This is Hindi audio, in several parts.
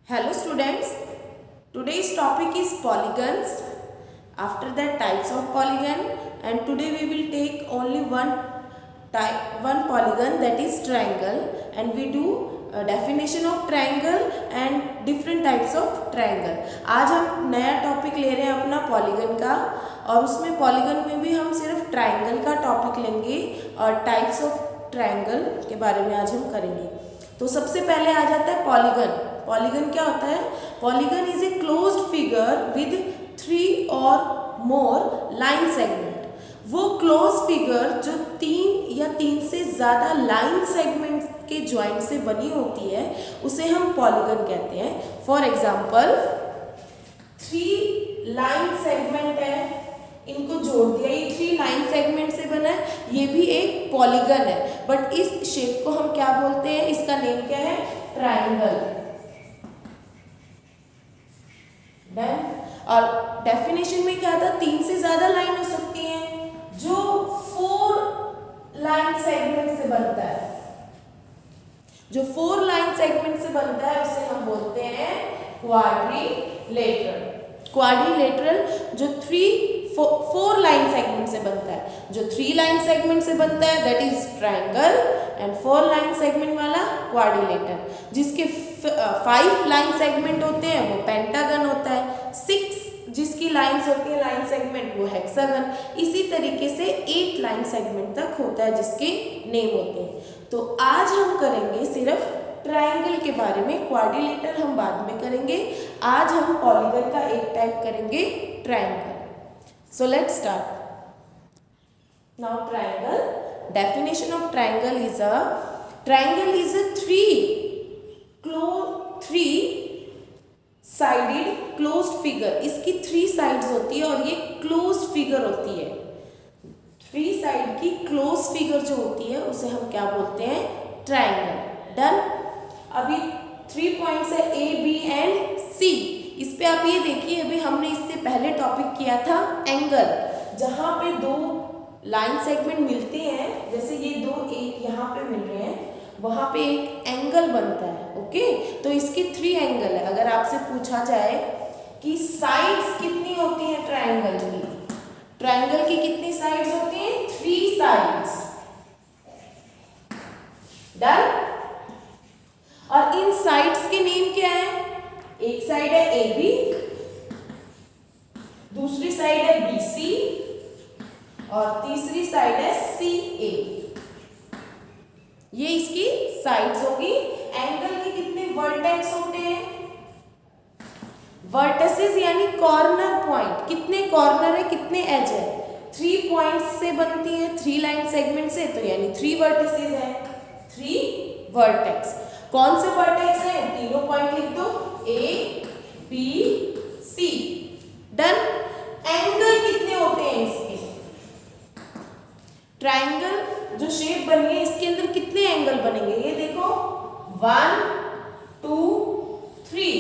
Hello students, today's topic is polygons. After that types of polygon, and today we will take only one polygon, that is triangle, and we do definition of triangle and different types of triangle. आज हम नया टॉपिक ले रहे हैं अपना पॉलीगन का, और उसमें पॉलीगन में भी हम सिर्फ ट्राइंगल का टॉपिक लेंगे और टाइप्स ऑफ ट्राइंगल के बारे में आज हम करेंगे। तो सबसे पहले आ जाता है पॉलीगन। पॉलीगन क्या होता है? Polygon is a closed figure with 3 और मोर लाइन सेगमेंट। वो क्लोज फिगर जो 3 या 3 से ज़्यादा लाइन सेगमेंट के ज्वाइंट से बनी होती है उसे हम पॉलीगन कहते हैं। फॉर एग्जाम्पल 3 लाइन सेगमेंट है, इनको जोड़ दिया, ये 3 लाइन सेगमेंट से बना है, ये भी एक पॉलीगन है। बट इस शेप को हम क्या बोलते हैं? इसका नेम क्या है? ट्राइंगल। डन। और डेफिनेशन में क्या था? 3 से ज्यादा लाइन हो सकती हैं जो 4 लाइन सेगमेंट से बनता है। जो 4 लाइन सेगमेंट से बनता है उसे हम बोलते हैं क्वाड्रिलेटरल। क्वाड्रिलेटरल जो 4 लाइन सेगमेंट से बनता है, जो 3 लाइन सेगमेंट से बनता है that is triangle, and 4 line segment वाला क्वाड्रिलेटरल। जिसके 5 लाइन सेगमेंट होते हैं वो पेंटागन होता है, 6 जिसकी लाइंस होती है लाइन सेगमेंट वो हेक्सागन। इसी तरीके से 8 लाइन सेगमेंट तक होता है जिसके नेम होते हैं। तो आज हम करेंगे सिर्फ ट्राइंगल के बारे में, क्वाड्रिलेटरल हम बाद में करेंगे। आज हम पॉलीगन का एक टाइप करेंगे, triangle. So let's start. Now triangle. Definition of triangle is a three-sided closed figure. इसकी 3 sides होती है और ये closed figure होती है। 3 साइड की closed figure जो होती है उसे हम क्या बोलते हैं? ट्राइंगल। डन। अभी 3 पॉइंट्स है A, B एंड C। इस पे आप ये देखिए, अभी हमने इससे पहले टॉपिक किया था एंगल, जहाँ पे 2 लाइन सेगमेंट मिलते हैं, जैसे ये 2 एक यहाँ पे मिल रहे हैं, वहाँ पे एक एंगल बनता है। ओके, तो इसके 3 एंगल है। अगर आपसे पूछा जाए कि साइड्स कितनी होती हैं ट्राइंगल की, ट्राइंगल की कितनी साइड्स होती हैं? 3 साइड्स। डन। और इन साइड्स के नेम क्या है? एक साइड है ए बी, दूसरी साइड है बी सी, और तीसरी साइड है सी ए। ये इसकी साइड्स होगी। एंगल के कितने वर्टेक्स होते हैं? वर्टिसेस यानी कॉर्नर पॉइंट। कितने कॉर्नर है, कितने एज है? 3 पॉइंट्स से बनती है, 3 लाइन सेगमेंट से, तो यानी 3 वर्टिसेस है, 3 वर्टेक्स। कौन से वर्टेक्स है? तीनों पॉइंट लिख दो, A B C. Done. Angle कितने होते हैं इसके? ट्राइंगल जो शेप बनी है इसके अंदर कितने एंगल बनेंगे? ये देखो 1 2 3।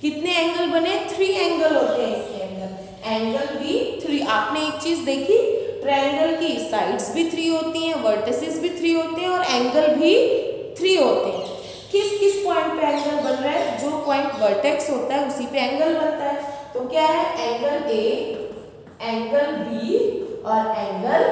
कितने एंगल बने? 3 एंगल होते हैं इसके अंदर। एंगल भी 3। आपने एक चीज देखी, ट्राइंगल की साइड्स भी 3 होती हैं, वर्टिसेस भी 3 होते हैं, और एंगल भी 3 होते हैं। किस किस पॉइंट पे एंगल बन रहा है? जो पॉइंट वर्टेक्स होता है उसी पे एंगल बनता है। तो क्या है? एंगल ए, एंगल बी और एंगल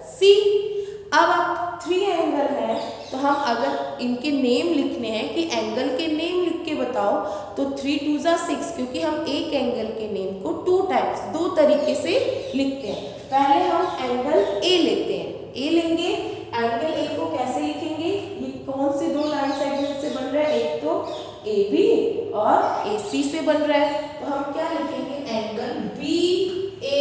सी। अब आप 3 एंगल है, तो हम अगर इनके नेम लिखने हैं कि एंगल के नेम लिख के बताओ, तो 3 2 6, क्योंकि हम एक एंगल के नेम को 2 तरीके से लिखते हैं। पहले हम एंगल ए लेते हैं। ए लेंगे, एंगल ए को कैसे लिखेंगे? ये कौन से 2 लाइन सेगमेंट से बन रहा है? एक तो ए बी और ए सी से बन रहा है, तो हम क्या लिखेंगे? एंगल बी ए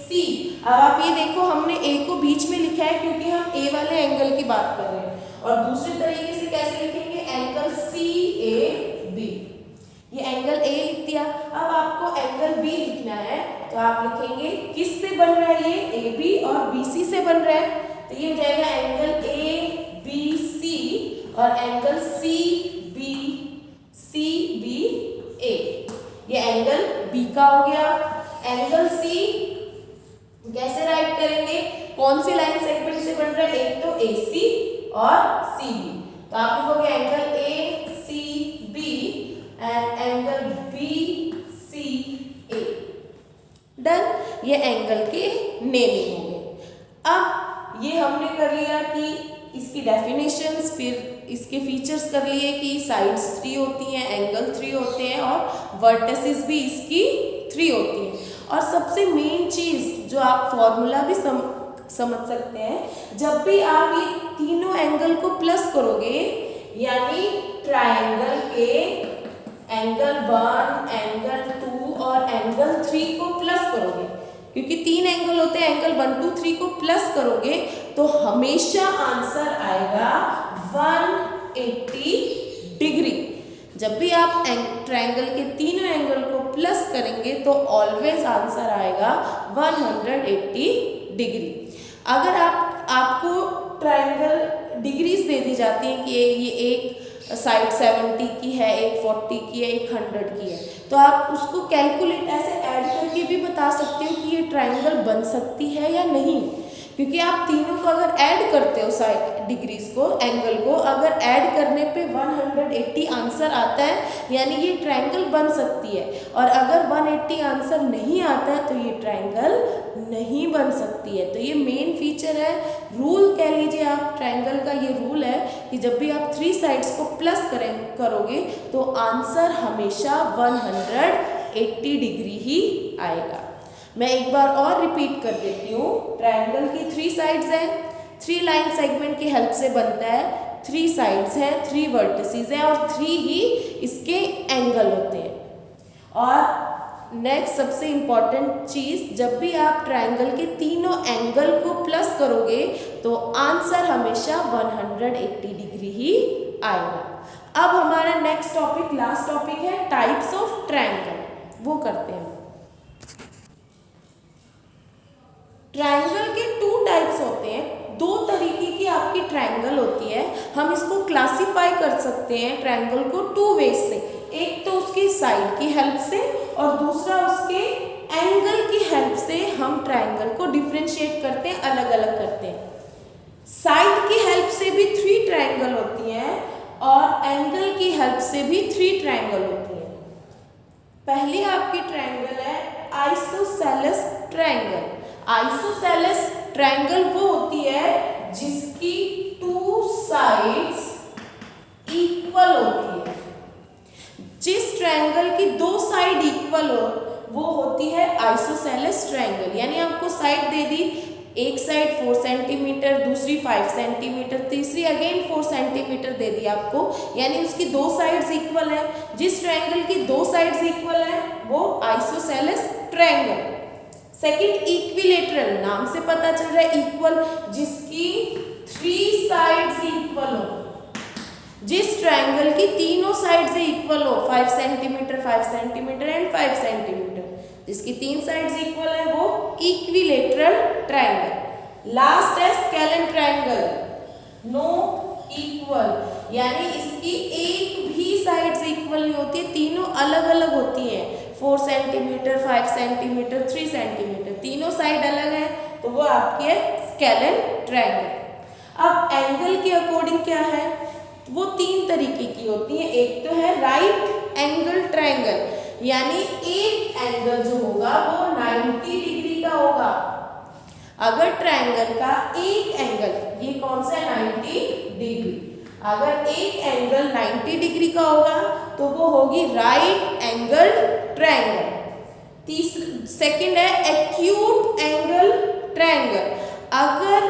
सी। अब आप ये देखो, हमने ए को बीच में लिखा है क्योंकि हम ए वाले एंगल की बात कर रहे हैं, और दूसरे तरीके से कैसे लिखेंगे? Angle C A B. ये एंगल ए लिख दिया। अब आपको एंगल बी लिखना है, तो आप लिखेंगे किस से बन रहा है? ये ए बी और बी सी से बन रहा है, तो ये हो जाएगा एंगल ए बी सी और एंगल सी बी ए। ये एंगल बी का हो गया। एंगल सी कैसे राइट करेंगे? कौन सी लाइन सेगमेंट से बन रहा है? एक तो ए सी और सी बी, तो आप लिखोगे angle A C B, and ये एंगल के नेमिंग हो गए। अब ये हमने कर लिया कि इसकी डेफिनेशंस, फिर इसके फीचर्स कर लिए कि साइड्स 3 होती हैं, एंगल 3 होते हैं और वर्टिसेस भी इसकी 3 होती हैं। और सबसे मेन चीज़ जो आप फॉर्मूला भी समझ सकते हैं, जब भी आप ये तीनों एंगल को प्लस करोगे, यानी ट्रायंगल के एंगल 1, एंगल 2 और एंगल 3 को प्लस करोगे, क्योंकि 3 एंगल होते हैं, एंगल 1, 2, 3 को प्लस करोगे तो हमेशा आंसर आएगा 180 डिग्री। जब भी आप ट्रायंगल के तीनों एंगल को प्लस करेंगे तो ऑलवेज आंसर आएगा 180 डिग्री। अगर आपको ट्रायंगल डिग्रीज दे दी जाती हैं कि ये एक साइड 70 की है, एक 40 की है, एक 100 की है, तो आप उसको कैलकुलेट ऐसे ऐड करके भी बता सकते हो कि ये ट्रायंगल बन सकती है या नहीं, क्योंकि आप तीनों को अगर ऐड करते हो साइड डिग्रीज को, एंगल को, अगर ऐड करने पे 180 आंसर आता है, यानी ये ट्रायंगल बन सकती है। और अगर 180 आंसर नहीं आता है तो ये ट्रायंगल नहीं बन सकती है। तो ये मेन फीचर है, रूल कह लीजिए आप, ट्रायंगल का ये रूल है कि जब भी आप 3 साइड्स को प्लस करोगे तो आंसर हमेशा 180 डिग्री ही आएगा। मैं एक बार और रिपीट कर देती हूँ। ट्रायंगल की 3 साइड्स हैं, 3 लाइन सेगमेंट की हेल्प से बनता है, 3 साइड्स हैं, 3 वर्टिसेस हैं और 3 ही इसके एंगल होते हैं। और नेक्स्ट सबसे इम्पॉर्टेंट चीज़, जब भी आप ट्रायंगल के तीनों एंगल को प्लस करोगे तो आंसर हमेशा 180 डिग्री ही आएगा। अब हमारा नेक्स्ट टॉपिक, लास्ट टॉपिक है टाइप्स ऑफ ट्रायंगल, वो करते हैं। ट्रायंगल के 2 टाइप्स होते हैं, 2 तरीके की आपकी ट्रायंगल होती है। हम इसको क्लासीफाई कर सकते हैं ट्रायंगल को 2 वेज से, एक तो उसकी साइड की हेल्प से और दूसरा उसके एंगल की हेल्प से हम ट्रायंगल को डिफरेंशिएट करते हैं, अलग अलग करते हैं। साइड की हेल्प से भी 3 ट्रायंगल होती हैं और एंगल की हेल्प से भी 3 ट्रायंगल होती हैं। पहली आपकी ट्रायंगल है आइसोसेलेस ट्रायंगल। आइसोसेलेस ट्रायंगल वो होती है जिसकी 2 साइड्स इक्वल होती है। जिस ट्रायंगल की 2 साइड इक्वल हो वो होती है आइसोसेलेस ट्रायंगल। यानी आपको साइड दे दी, एक साइड 4 सेंटीमीटर, दूसरी 5 सेंटीमीटर, तीसरी अगेन 4 सेंटीमीटर दे दी आपको, यानी उसकी 2 साइड्स इक्वल है। जिस ट्रायंगल की 2 साइड्स इक्वल है वो आइसोसेलेस ट्रायंगल। सेकंड इक्विलेटरल, नाम से पता चल रहा है इक्वल, जिसकी 3 साइड्स इक्वल हो। जिस ट्रायंगल की तीनों साइड से इक्वल हो, 5 सेंटीमीटर, 5 सेंटीमीटर एंड 5 सेंटीमीटर, जिसकी 3 साइड्स इक्वल है वो इक्विलेटरल ट्रायंगल। लास्ट है स्केलेन ट्रायंगल, नो इक्वल, यानी इसकी एक भी साइड्स इक्वल नहीं होती है, तीनों अलग अलग होती हैं। 4 सेंटीमीटर, 5 सेंटीमीटर, 3 सेंटीमीटर, तीनों साइड अलग है, तो वो आपकी है स्केलेन ट्रायंगल। अब एंगल के अकॉर्डिंग क्या है, वो 3 तरीके की होती है। एक तो है राइट एंगल ट्रायंगल, यानी एक एंगल जो होगा वो 90 डिग्री का होगा। अगर ट्रायंगल का एक एंगल, ये कौन सा है 90 डिग्री, अगर एक एंगल 90 डिग्री का होगा तो वो होगी राइट एंगल ट्रायंगल। सेकंड है एक्यूट एंगल ट्रायंगल। अगर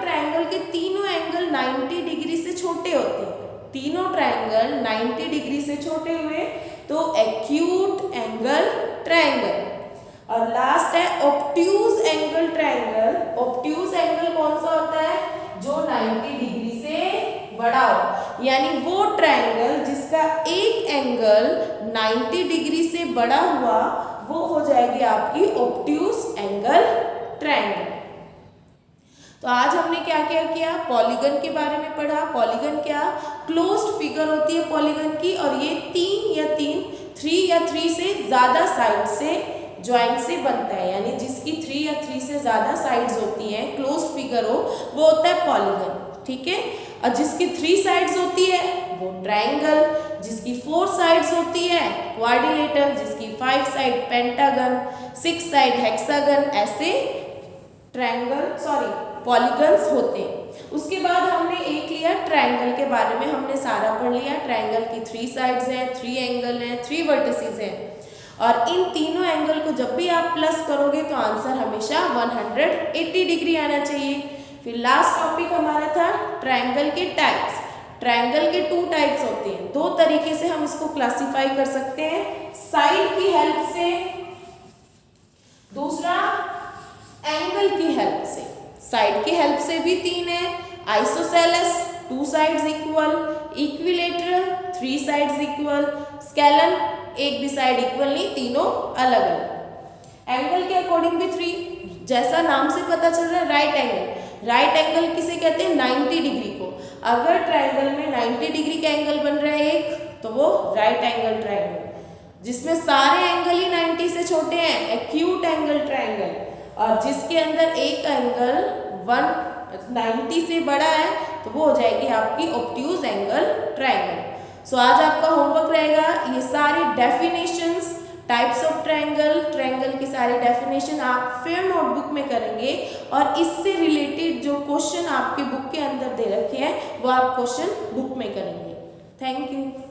ट्रायंगल के तीनों एंगल 90 डिग्री से छोटे होते हैं, तीनों ट्रायंगल 90 डिग्री से छोटे हुए तो एक्यूट एंगल ट्रायंगल। और लास्ट है obtuse angle triangle. Obtuse angle कौन सा होता है, जो 90 डिग्री से बड़ा हो, यानी वो ट्रायंगल जिसका एक एंगल 90 डिग्री से बड़ा हुआ वो हो जाएगी आपकी ऑब्ट्यूज एंगल ट्रायंगल। तो आज हमने क्या क्या किया, पॉलीगन के बारे में पढ़ा। पॉलीगन क्या, क्लोज्ड फिगर होती है पॉलीगन की, और ये 3 या 3 से ज़्यादा साइड से ज्वाइंट से बनता है, यानी जिसकी 3 या 3 से ज़्यादा साइड्स होती हैं, क्लोज्ड फिगर हो, वो होता है पॉलीगन। ठीक है, और जिसकी 3 साइड्स होती है वो ट्रायंगल, जिसकी 4 साइड्स होती है क्वाड्रिलेटरल, जिसकी 5 साइड पेंटागन, 6 साइड हेक्सागन, ऐसे पॉलीगन्स होते हैं। उसके बाद हमने एक लिया ट्रायंगल के बारे में, हमने सारा पढ़ लिया। ट्रायंगल की 3 साइड्स हैं, 3 एंगल हैं, 3 वर्टिसेस हैं, और इन तीनों एंगल को जब भी आप प्लस करोगे तो आंसर हमेशा 180 डिग्री आना चाहिए। फिर लास्ट टॉपिक हमारा था ट्रायंगल के टाइप्स। ट्रायंगल के 2 टाइप्स होते हैं, 2 तरीके से हम इसको क्लासिफाई कर सकते हैं, साइड की हेल्प से, दूसरा एंगल की हेल्प से। साइड की हेल्प से भी 3 है, isosceles 2 sides equal, equilateral 3 sides equal, scalene एक भी साइड इक्वल नहीं, तीनों अलग अलग। एंगल के अकॉर्डिंग भी 3, जैसा नाम से पता चल रहा है राइट एंगल। राइट एंगल किसे कहते हैं? 90 डिग्री को। अगर ट्रायंगल में 90 डिग्री का एंगल बन रहा है एक, तो वो राइट एंगल ट्रायंगल, जिसमें सारे एंगल ही 90 से छोटे हैं, एक्यूट एंगल ट्रायंगल। और जिसके अंदर एक एंगल 190 से बड़ा है तो वो हो जाएगी आपकी ऑब्ट्यूज एंगल ट्रायंगल। सो आज आपका होमवर्क रहेगा ये सारी definitions, types of triangle, triangle की सारी डेफिनेशन आप फिर नोटबुक में करेंगे, और इससे रिलेटेड जो क्वेश्चन आपके बुक के अंदर दे रखे हैं वो आप क्वेश्चन बुक में करेंगे। Thank you.